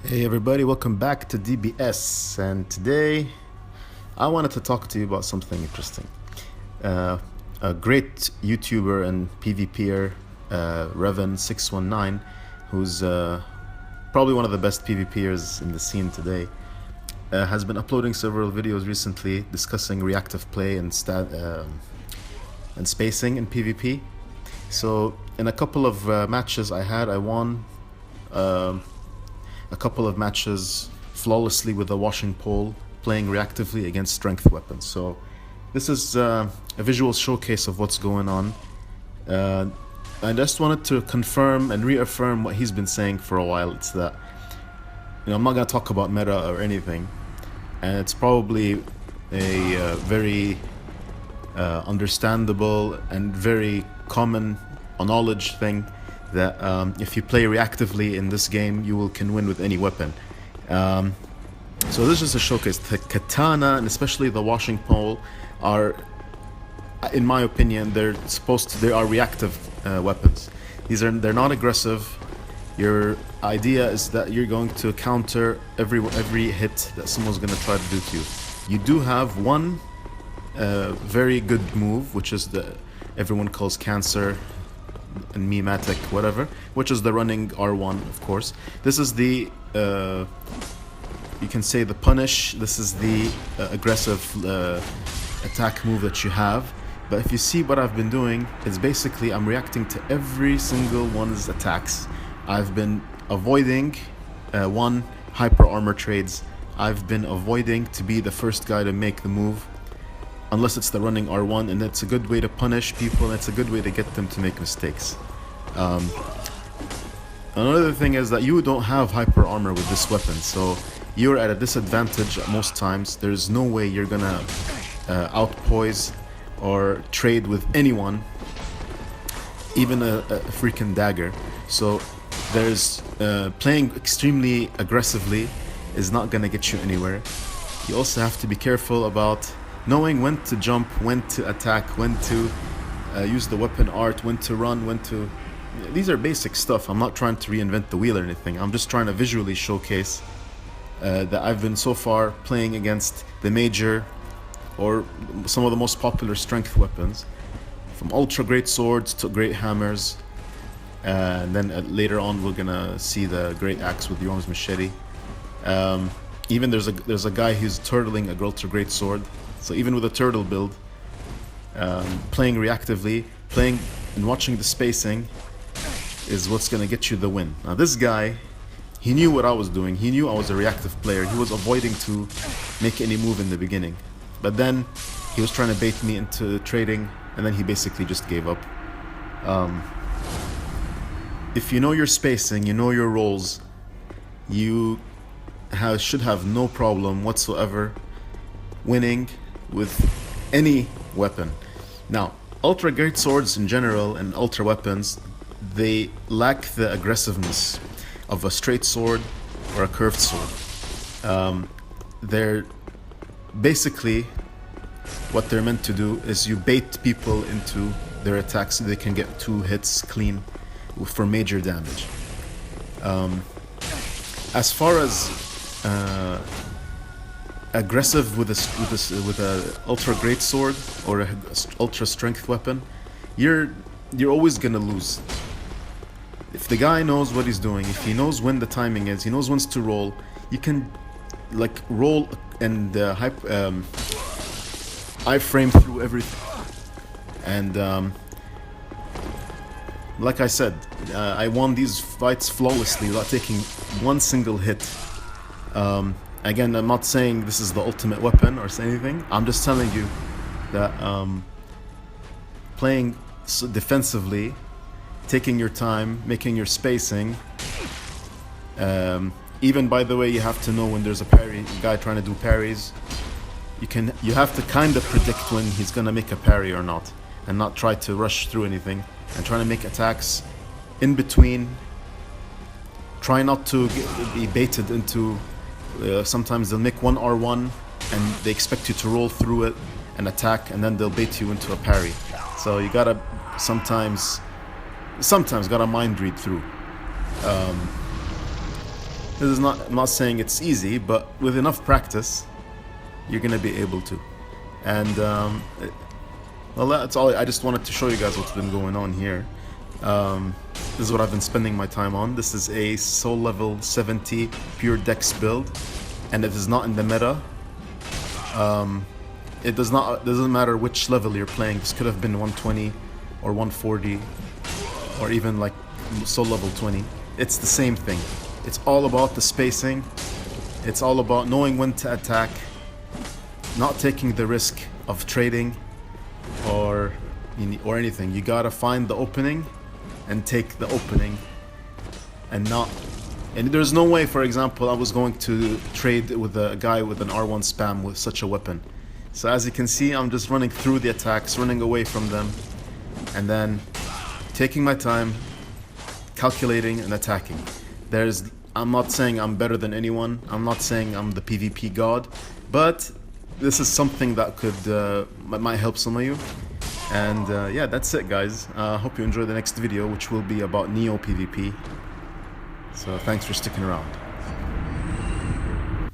Hey everybody, welcome back to DBS, and today I wanted to talk to you about something interesting. A great YouTuber and PvPer, Revan619, who's probably one of the best PvPers in the scene today, has been uploading several videos recently discussing reactive play and spacing in PvP. So in a couple of matches I won a couple of matches flawlessly with a washing pole, playing reactively against strength weapons. So this is a visual showcase of what's going on. I just wanted to confirm and reaffirm what he's been saying for a while. It's that, I'm not going to talk about meta or anything, and it's probably a very understandable and very common knowledge thing that if you play reactively in this game, you can win with any weapon. So this is a showcase. The katana and especially the washing pole are, in my opinion, they are reactive weapons. They're not aggressive. Your idea is that you're going to counter every hit that someone's going to try to do to you. You do have one very good move, which is everyone calls cancer and mimetic, whatever, which is the running R1, of course. This is the you can say the punish. This is the aggressive attack move that you have. But if you see what I've been doing, it's basically I'm reacting to every single one's attacks. I've been avoiding one hyper armor trades. I've been avoiding to be the first guy to make the move, unless it's the running R1, and it's a good way to punish people, and it's a good way to get them to make mistakes. Another thing is that you don't have hyper armor with this weapon, so you're at a disadvantage most times. There's no way you're gonna outpoise or trade with anyone, even a freaking dagger. So there's playing extremely aggressively is not gonna get you anywhere. You also have to be careful about knowing when to jump, when to attack, when to use the weapon art, when to run, when to... These are basic stuff. I'm not trying to reinvent the wheel or anything. I'm just trying to visually showcase that I've been so far playing against the major or some of the most popular strength weapons, from ultra great swords to great hammers, and then later on we're gonna see the great axe with Yhorm's Machete. Even there's a guy who's turtling a ultra great sword. So even with a turtle build, playing reactively, playing and watching the spacing is what's going to get you the win. Now this guy, he knew what I was doing. He knew I was a reactive player. He was avoiding to make any move in the beginning. But then he was trying to bait me into trading, and then he basically just gave up. If you know your spacing, you know your roles, you should have no problem whatsoever winning with any weapon. Now, ultra great swords in general and ultra weapons, they lack the aggressiveness of a straight sword or a curved sword. They're basically, what they're meant to do is you bait people into their attacks so they can get 2 hits clean for major damage. As far as aggressive with a ultra great sword or a ultra strength weapon, you're always gonna lose. If the guy knows what he's doing, if he knows when the timing is, he knows when to roll, you can like roll and iframe through everything. And like I said, I won these fights flawlessly without taking one single hit. Again, I'm not saying this is the ultimate weapon or anything. I'm just telling you that playing defensively, taking your time, making your spacing. Even, by the way, you have to know when there's a guy trying to do parries. You have to kind of predict when he's gonna make a parry or not, and not try to rush through anything, and trying to make attacks in between. Try not to be baited into... sometimes they'll make one R1 and they expect you to roll through it and attack, and then they'll bait you into a parry. So you gotta sometimes gotta mind read through. This is not, I'm not saying it's easy, but with enough practice, you're gonna be able to. And well, that's all. I just wanted to show you guys what's been going on here. This is what I've been spending my time on. This is a soul level 70 pure dex build, and it is not in the meta. It doesn't matter which level you're playing. This could have been 120 or 140 or even like soul level 20. It's the same thing. It's all about the spacing. It's all about knowing when to attack, not taking the risk of trading or anything. You gotta find the opening and take the opening, and there's no way, for example, I was going to trade with a guy with an R1 spam with such a weapon. So as you can see, I'm just running through the attacks, running away from them, and then taking my time, calculating and attacking. I'm not saying I'm better than anyone. I'm not saying I'm the PvP god, but this is something that might help some of you. And yeah, that's it, guys. Hope you enjoy the next video, which will be about Neo PvP. So thanks for sticking around.